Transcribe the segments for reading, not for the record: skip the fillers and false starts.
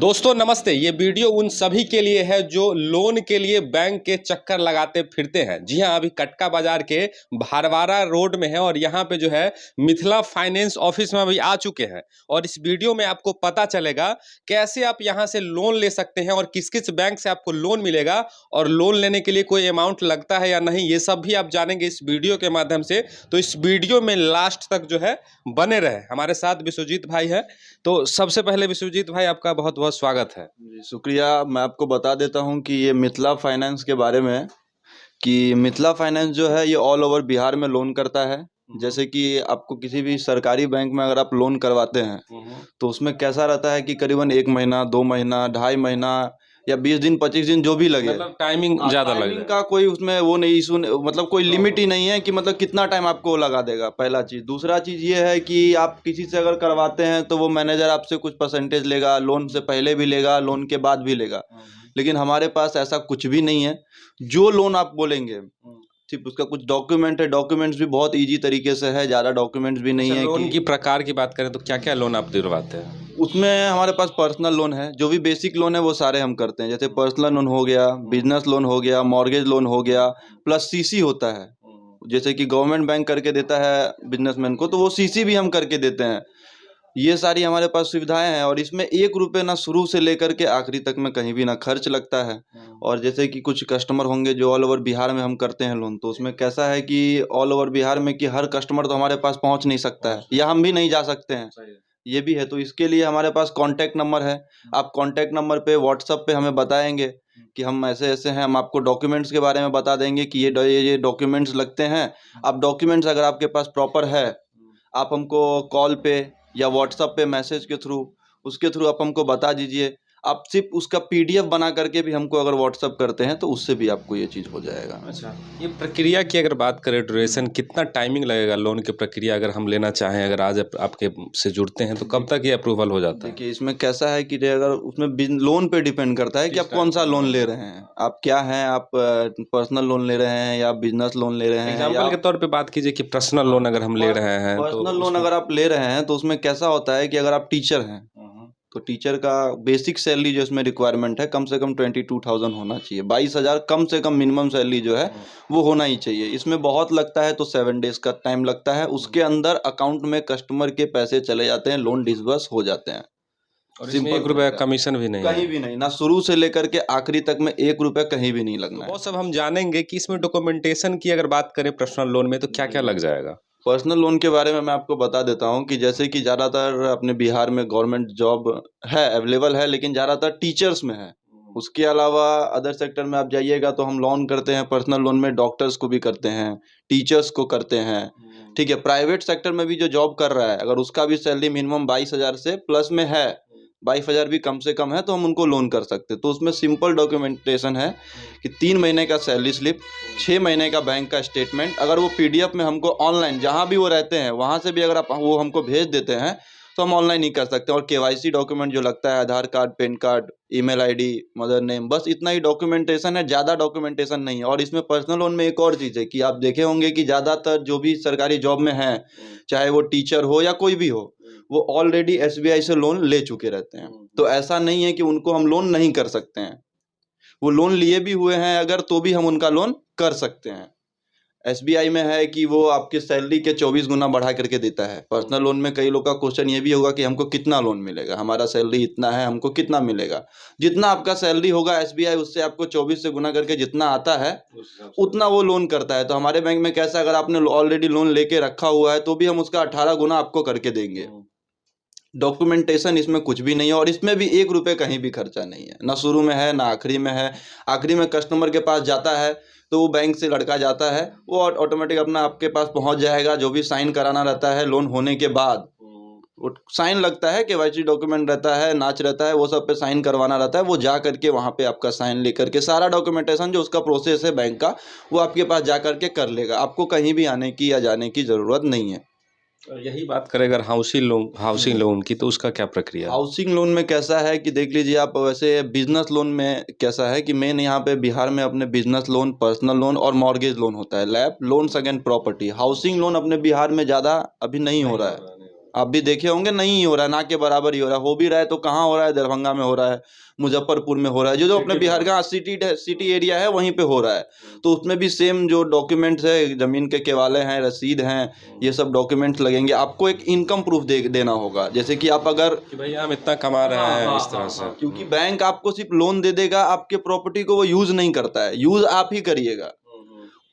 दोस्तों नमस्ते। ये वीडियो उन सभी के लिए है जो लोन के लिए बैंक के चक्कर लगाते फिरते हैं। जी हाँ, अभी कटका बाजार के भारवारा रोड में है और यहाँ पे जो है मिथिला फाइनेंस ऑफिस में अभी आ चुके हैं। और इस वीडियो में आपको पता चलेगा कैसे आप यहाँ से लोन ले सकते हैं और किस किस बैंक से आपको लोन मिलेगा और लोन लेने के लिए कोई अमाउंट लगता है या नहीं, ये सब भी आप जानेंगे इस वीडियो के माध्यम से। तो इस वीडियो में लास्ट तक जो है बने रहे। हमारे साथ विश्वजीत भाई है। तो सबसे पहले विश्वजीत भाई आपका बहुत बहुत स्वागत है। जी शुक्रिया। मैं आपको बता देता हूं कि ये मिथिला फाइनेंस के बारे में कि मिथिला फाइनेंस जो है ये ऑल ओवर बिहार में लोन करता है। जैसे कि आपको किसी भी सरकारी बैंक में अगर आप लोन करवाते हैं तो उसमें कैसा रहता है कि करीबन 1 महीना 2 महीना 2.5 महीना या 20 दिन 25 दिन जो भी लगे, मतलब टाइमिंग ज़्यादा लग टाइमिंग जाए। का कोई उसमें वो नहीं इशू, मतलब कोई लिमिट ही नहीं है कि मतलब कितना टाइम आपको वो लगा देगा। पहला चीज़। दूसरा चीज़ ये है कि आप किसी से अगर करवाते हैं तो वो मैनेजर आपसे कुछ परसेंटेज लेगा, लोन से पहले भी लेगा, लोन के बाद भी लेगा। लेकिन हमारे पास ऐसा कुछ भी नहीं है। जो लोन आप बोलेंगे सिर्फ उसका कुछ डॉक्यूमेंट है, डॉक्यूमेंट्स भी बहुत इजी तरीके से है, ज़्यादा डॉक्यूमेंट्स भी नहीं है। लोन की प्रकार की बात करें तो क्या क्या लोन आप दिलवाते हैं? उसमें हमारे पास पर्सनल लोन है, जो भी बेसिक लोन है वो सारे हम करते हैं। जैसे पर्सनल लोन हो गया, बिजनेस लोन हो गया, मॉर्गेज लोन हो गया, प्लस सीसी होता है। जैसे कि गवर्नमेंट बैंक करके देता है बिजनेसमैन को, तो वो सीसी भी हम करके देते हैं। ये सारी हमारे पास सुविधाएं हैं और इसमें 1 रुपये ना शुरू से लेकर के आखिरी तक में कहीं भी ना खर्च लगता है। और जैसे कि कुछ कस्टमर होंगे जो ऑल ओवर बिहार में हम करते हैं लोन, तो उसमें कैसा है कि ऑल ओवर बिहार में कि हर कस्टमर तो हमारे पास पहुंच नहीं सकता है या हम भी नहीं जा सकते हैं। ये भी है। तो इसके लिए हमारे पास कॉन्टैक्ट नंबर है। आप कॉन्टैक्ट नंबर पे व्हाट्सएप पे हमें बताएंगे कि हम ऐसे ऐसे हैं, हम आपको डॉक्यूमेंट्स के बारे में बता देंगे कि ये डॉक्यूमेंट्स लगते हैं। आप डॉक्यूमेंट्स अगर आपके पास प्रॉपर है, आप हमको कॉल पे या व्हाट्सएप पे मैसेज के थ्रू, उसके थ्रू आप हमको बता दीजिए। आप सिर्फ उसका पीडीएफ बना करके भी हमको अगर व्हाट्सएप करते हैं तो उससे भी आपको ये चीज़ हो जाएगा। अच्छा, ये प्रक्रिया की अगर बात करें, ड्यूरेशन कितना टाइमिंग लगेगा लोन की प्रक्रिया अगर हम लेना चाहें, अगर आज आपके से जुड़ते हैं तो कब तक ये अप्रूवल हो जाता है? देखिए इसमें कैसा है कि अगर उसमें लोन पे डिपेंड करता है कि आप कौन सा लोन ले रहे हैं, आप क्या हैं, आप पर्सनल लोन ले रहे हैं या बिजनेस लोन ले रहे हैं एग्जाम्पल के तौर पे बात कीजिए कि पर्सनल लोन अगर हम ले रहे हैं तो पर्सनल लोन अगर आप ले रहे हैं तो उसमें कैसा होता है कि अगर आप टीचर हैं तो टीचर का बेसिक सैलरी जो इसमें रिक्वायरमेंट है कम से कम 22,000 होना चाहिए। 22,000 कम से कम मिनिमम सैलरी जो है वो होना ही चाहिए। इसमें बहुत लगता है तो 7 डेज का टाइम लगता है। उसके अंदर अकाउंट में कस्टमर के पैसे चले जाते हैं, लोन डिसबर्स हो जाते हैं। और इसमें 1 रुपया कमीशन भी नहीं है? कहीं भी नहीं, ना शुरू से लेकर के आखिरी तक में 1 रुपया कहीं भी नहीं लगना है। वो सब हम जानेंगे कि इसमें डॉक्यूमेंटेशन की अगर बात करें पर्सनल लोन में तो क्या क्या लग जाएगा। पर्सनल लोन के बारे में मैं आपको बता देता हूँ कि जैसे कि ज़्यादातर अपने बिहार में गवर्नमेंट जॉब है, अवेलेबल है, लेकिन ज़्यादातर टीचर्स में है। उसके अलावा अदर सेक्टर में आप जाइएगा तो हम लोन करते हैं पर्सनल लोन में, डॉक्टर्स को भी करते हैं, टीचर्स को करते हैं। ठीक है। प्राइवेट सेक्टर में भी जो जॉब कर रहा है अगर उसका भी सैलरी मिनिमम 22,000 से प्लस में है, 22,000 भी कम से कम है, तो हम उनको लोन कर सकते हैं। तो उसमें सिंपल डॉक्यूमेंटेशन है कि 3 महीने का सैलरी स्लिप, 6 महीने का बैंक का स्टेटमेंट, अगर वो पीडीएफ में हमको ऑनलाइन जहाँ भी वो रहते हैं वहाँ से भी अगर आप वो हमको भेज देते हैं तो हम ऑनलाइन ही कर सकते हैं। और केवाईसी डॉक्यूमेंट जो लगता है, Aadhaar card, PAN card, email ID, mother name, बस इतना ही डॉक्यूमेंटेशन है, ज़्यादा डॉक्यूमेंटेशन नहीं है। और इसमें पर्सनल लोन में एक और चीज़ है कि आप देखे होंगे कि ज़्यादातर जो भी सरकारी जॉब में हैं, चाहे वो टीचर हो या कोई भी हो, वो ऑलरेडी एसबीआई से लोन ले चुके रहते हैं। तो ऐसा नहीं है कि उनको हम लोन नहीं कर सकते हैं। वो लोन लिए भी हुए हैं अगर तो भी हम उनका लोन कर सकते हैं। एसबीआई में है कि वो आपके सैलरी के 24 गुना बढ़ा करके देता है। पर्सनल लोन में कई लोग का क्वेश्चन ये भी होगा कि हमको कितना लोन मिलेगा, हमारा सैलरी इतना है, हमको कितना मिलेगा। जितना आपका सैलरी होगा एसबीआई उससे आपको 24 से गुना करके जितना आता है उतना वो लोन करता है। तो हमारे बैंक में कैसा, अगर आपने ऑलरेडी लोन लेके रखा हुआ है तो भी हम उसका 18 गुना आपको करके देंगे। डॉक्यूमेंटेशन इसमें कुछ भी नहीं है और इसमें भी 1 रुपये कहीं भी खर्चा नहीं है, ना शुरू में है ना आखिरी में है। आखिरी में कस्टमर के पास जाता है तो वो बैंक से लड़का जाता है, वो ऑटोमेटिक अपना आपके पास पहुंच जाएगा। जो भी साइन कराना रहता है लोन होने के बाद, वो साइन लगता है, केवाईसी डॉक्यूमेंट रहता है, नाच रहता है, वो सब पे साइन करवाना रहता है। वो जा करके वहाँ पे आपका साइन लेकर के सारा डॉक्यूमेंटेशन जो उसका प्रोसेस है बैंक का, वो आपके पास जा करके कर लेगा। आपको कहीं भी आने की या जाने की ज़रूरत नहीं है। यही बात करें अगर हाउसिंग लोन की तो उसका क्या प्रक्रिया है? हाउसिंग लोन में कैसा है कि देख लीजिए आप, वैसे बिजनेस लोन में कैसा है कि मेन यहाँ पे बिहार में अपने बिजनेस लोन, पर्सनल लोन और मॉर्गेज लोन होता है, lap loans against property. Housing loan अपने बिहार में ज़्यादा अभी नहीं हो रहा है। आप भी देखे होंगे, नहीं हो रहा है, ना के बराबर ही हो रहा है। हो भी रहा है तो कहाँ हो रहा है? दरभंगा में हो रहा है, मुजफ्फरपुर में हो रहा है, जो जो अपने बिहार का सिटी एरिया है वहीं पे हो रहा है। तो उसमें भी सेम जो डॉक्यूमेंट्स है, जमीन के केवाले हैं, रसीद हैं, ये सब डॉक्यूमेंट्स लगेंगे। आपको एक इनकम प्रूफ देना होगा, जैसे कि आप अगर कि भाई हम इतना कमा रहे हैं इस तरह से। क्योंकि बैंक आपको सिर्फ लोन दे देगा, आपके प्रॉपर्टी को वो यूज नहीं करता है, यूज आप ही करिएगा।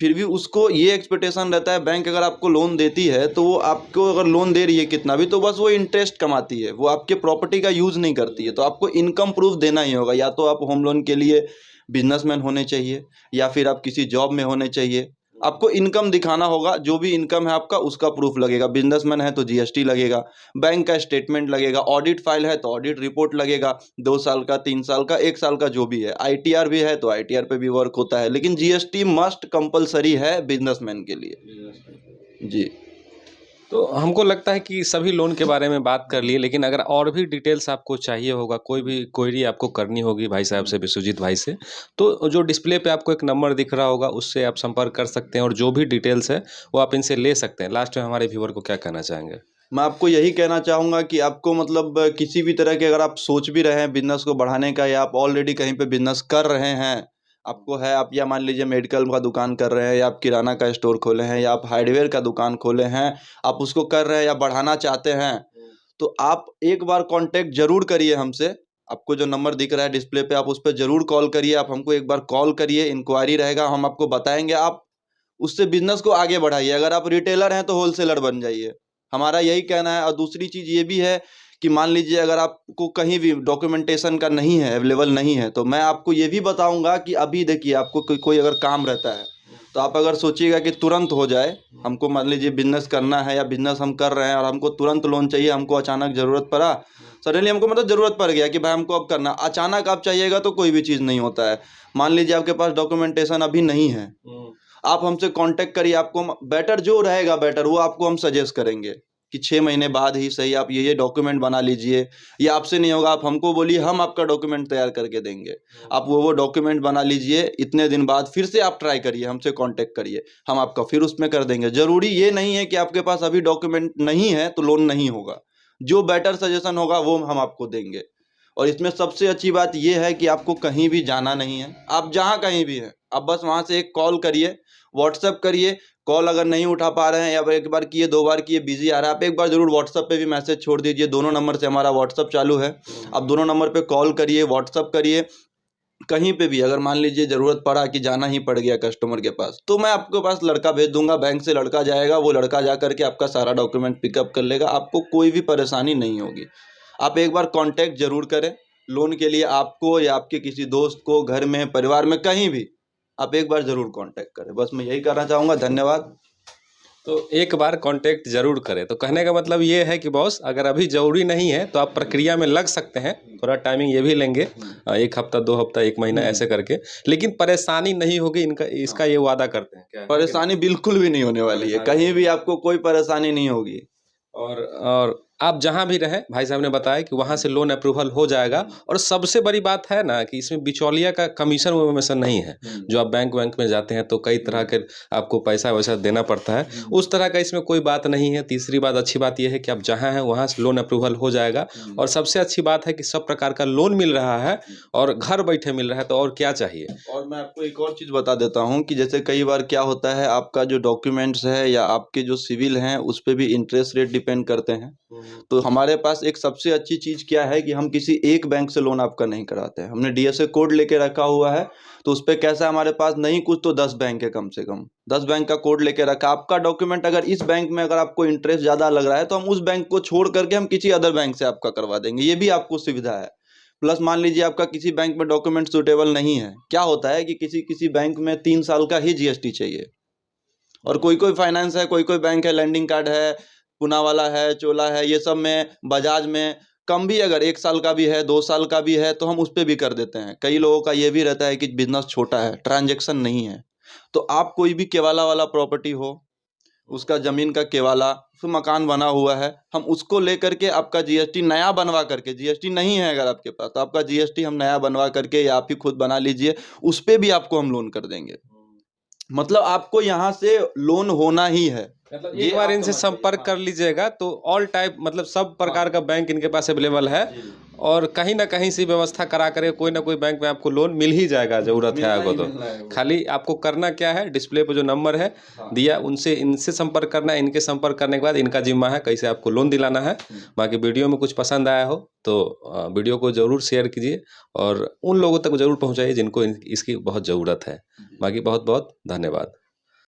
फिर भी उसको ये एक्सपेक्टेशन रहता है, बैंक अगर आपको लोन देती है तो वो आपको अगर लोन दे रही है कितना भी, तो बस वो इंटरेस्ट कमाती है, वो आपके प्रॉपर्टी का यूज़ नहीं करती है। तो आपको इनकम प्रूफ देना ही होगा, या तो आप होम लोन के लिए बिजनेसमैन होने चाहिए, या फिर आप किसी जॉब में होने चाहिए। आपको इनकम दिखाना होगा, जो भी इनकम है आपका उसका प्रूफ लगेगा। बिजनेसमैन है तो जीएसटी लगेगा, बैंक का स्टेटमेंट लगेगा, ऑडिट फाइल है तो ऑडिट रिपोर्ट लगेगा, 2 साल का, 3 साल का, 1 साल का, जो भी है। आईटीआर भी है तो आईटीआर पे भी वर्क होता है, लेकिन जीएसटी मस्ट कंपलसरी है बिजनेसमैन के लिए। जी। तो हमको लगता है कि सभी लोन के बारे में बात कर लिए, लेकिन अगर और भी डिटेल्स आपको चाहिए होगा, कोई भी क्वेरी आपको करनी होगी भाई साहब से, विश्वजीत भाई से, तो जो डिस्प्ले पे आपको एक नंबर दिख रहा होगा उससे आप संपर्क कर सकते हैं, और जो भी डिटेल्स है वो आप इनसे ले सकते हैं। लास्ट में हमारे व्यूअर को क्या कहना चाहेंगे? मैं आपको यही कहना चाहूँगा कि आपको मतलब किसी भी तरह के अगर आप सोच भी रहे हैं बिजनेस को बढ़ाने का, या आप ऑलरेडी कहीं पे बिजनेस कर रहे हैं, आपको है, आप या मान लीजिए मेडिकल का दुकान कर रहे हैं, या आप किराना का स्टोर खोले हैं, या आप हार्डवेयर का दुकान खोले हैं, आप उसको कर रहे हैं या बढ़ाना चाहते हैं, तो आप एक बार कांटेक्ट जरूर करिए हमसे। आपको जो नंबर दिख रहा है डिस्प्ले पे, आप उस पर जरूर कॉल करिए। आप हमको एक बार कॉल करिए, इंक्वायरी रहेगा, हम आपको बताएंगे, आप उससे बिजनेस को आगे बढ़ाइए। अगर आप रिटेलर हैं तो होलसेलर बन जाइए, हमारा यही कहना है। और दूसरी चीज़ ये भी है कि मान लीजिए अगर आपको कहीं भी डॉक्यूमेंटेशन का नहीं है, अवेलेबल नहीं है, तो मैं आपको ये भी बताऊंगा कि अभी देखिए, आपको कोई अगर काम रहता है तो आप अगर सोचिएगा कि तुरंत हो जाए, हमको मान लीजिए बिजनेस करना है या बिजनेस हम कर रहे हैं और हमको तुरंत लोन चाहिए, हमको अचानक ज़रूरत पड़ा, सडनली हमको मतलब ज़रूरत पड़ गया कि भाई हमको अब करना, अचानक आप चाहिएगा तो कोई भी चीज़ नहीं होता है। मान लीजिए आपके पास डॉक्यूमेंटेशन अभी नहीं है, आप हमसे कांटेक्ट करिए, आपको बेटर जो रहेगा बेटर वो आपको हम सजेस्ट करेंगे कि 6 महीने बाद ही सही आप ये डॉक्यूमेंट बना लीजिए, या आपसे नहीं होगा आप हमको बोलिए, हम आपका डॉक्यूमेंट तैयार करके देंगे। आप वो डॉक्यूमेंट बना लीजिए, इतने दिन बाद फिर से आप ट्राई करिए, हमसे कांटेक्ट करिए, हम आपका फिर उसमें कर देंगे। ज़रूरी ये नहीं है कि आपके पास अभी डॉक्यूमेंट नहीं है तो लोन नहीं होगा, जो बेटर सजेशन होगा वो हम आपको देंगे। और इसमें सबसे अच्छी बात यह है कि आपको कहीं भी जाना नहीं है, आप जहाँ कहीं भी हैं, आप बस वहाँ से एक कॉल करिए, व्हाट्सएप करिए। कॉल अगर नहीं उठा पा रहे हैं, या एक बार किए, 2 बार किए, बिजी आ रहा है, आप एक बार जरूर व्हाट्सएप पे भी मैसेज छोड़ दीजिए। दोनों नंबर से हमारा व्हाट्सएप चालू है, आप दोनों नंबर पे कॉल करिए, व्हाट्सएप करिए। कहीं पे भी अगर मान लीजिए ज़रूरत पड़ा कि जाना ही पड़ गया कस्टमर के पास, तो मैं आपके पास लड़का भेज दूंगा, बैंक से लड़का जाएगा, वो लड़का जा करके आपका सारा डॉक्यूमेंट पिकअप कर लेगा, आपको कोई भी परेशानी नहीं होगी। आप एक बार कांटेक्ट जरूर करें लोन के लिए, आपको या आपके किसी दोस्त को, घर में, परिवार में, कहीं भी आप एक बार जरूर कांटेक्ट करें। बस मैं यही कहना चाहूँगा। धन्यवाद। तो एक बार कांटेक्ट जरूर करें। तो कहने का मतलब ये है कि बॉस, अगर अभी ज़रूरी नहीं है तो आप प्रक्रिया में लग सकते हैं, थोड़ा टाइमिंग ये भी लेंगे, 1 हफ्ता 2 हफ्ता 1 महीना ऐसे करके, लेकिन परेशानी नहीं होगी, इनका इसका ये वादा करते हैं। क्या है? परेशानी बिल्कुल भी नहीं होने वाली है, कहीं भी आपको कोई परेशानी नहीं होगी। और आप जहाँ भी रहें, भाई साहब ने बताया कि वहाँ से लोन अप्रूवल हो जाएगा। और सबसे बड़ी बात है ना कि इसमें बिचौलिया का कमीशन वमीशन नहीं है। जो आप बैंक में जाते हैं तो कई तरह के आपको पैसा वैसा देना पड़ता है, उस तरह का इसमें कोई बात नहीं है। तीसरी बात, अच्छी बात यह है कि आप जहाँ हैं वहाँ से लोन अप्रूवल हो जाएगा। और सबसे अच्छी बात है कि सब प्रकार का लोन मिल रहा है, और घर बैठे मिल रहा है, तो और क्या चाहिए। और मैं आपको एक और चीज़ बता देता हूँ कि जैसे कई बार क्या होता है, आपका जो डॉक्यूमेंट्स है या आपके जो सिविल हैं उस पे भी इंटरेस्ट रेट डिपेंड करते हैं। तो हमारे पास एक सबसे अच्छी चीज़ क्या है कि हम किसी एक बैंक से लोन आपका नहीं कराते हैं, हमने डीएसए कोड लेके रखा हुआ है। तो उस पर कैसा, हमारे पास नहीं कुछ तो 10 बैंक है, कम से कम 10 बैंक का कोड लेके रखा। आपका डॉक्यूमेंट अगर इस बैंक में अगर आपको इंटरेस्ट ज़्यादा लग रहा है तो हम उस बैंक को छोड़ करके हम किसी अदर बैंक से आपका करवा देंगे, ये भी आपको सुविधा है। प्लस मान लीजिए आपका किसी बैंक में डॉक्यूमेंट सुटेबल नहीं है, क्या होता है कि किसी किसी बैंक में 3 साल का ही जीएसटी चाहिए, और कोई कोई फाइनेंस है, कोई कोई बैंक है, लैंडिंग कार्ड है, पूनावाला है, चोला है, ये सब में, बजाज में कम भी अगर 1 साल का भी है, 2 साल का भी है, तो हम उस पर भी कर देते हैं। कई लोगों का ये भी रहता है कि बिजनेस छोटा है, ट्रांजेक्शन नहीं है, तो आप कोई भी केवाला वाला प्रॉपर्टी हो, उसका ज़मीन का केवाला, फिर मकान बना हुआ है, हम उसको लेकर के आपका जीएसटी नया बनवा करके, जीएसटी नहीं है अगर आपके पास तो आपका जीएसटी हम नया बनवा करके, या आप ही खुद बना लीजिए, उस पर भी आपको हम लोन कर देंगे। मतलब आपको यहाँ से लोन होना ही है, मतलब ये एक बार आप इनसे समझ जाइए, संपर्क हाँ। कर लीजिएगा तो ऑल टाइप मतलब सब प्रकार का बैंक इनके पास अवेलेबल है। जी। और कहीं ना कहीं से व्यवस्था करा करे कोई ना कोई बैंक में आपको लोन मिल ही जाएगा, ज़रूरत है मिलना आपको ही तो। मिलना है वो। खाली आपको करना क्या है, डिस्प्ले पे जो नंबर है हाँ। दिया उनसे इनसे संपर्क करना है। इनके संपर्क करने के बाद इनका जिम्मा है कैसे आपको लोन दिलाना है। बाकी वीडियो में कुछ पसंद आया हो तो वीडियो को ज़रूर शेयर कीजिए और उन लोगों तक ज़रूर पहुंचाइए जिनको इसकी बहुत ज़रूरत है। जी। बाकी बहुत बहुत धन्यवाद।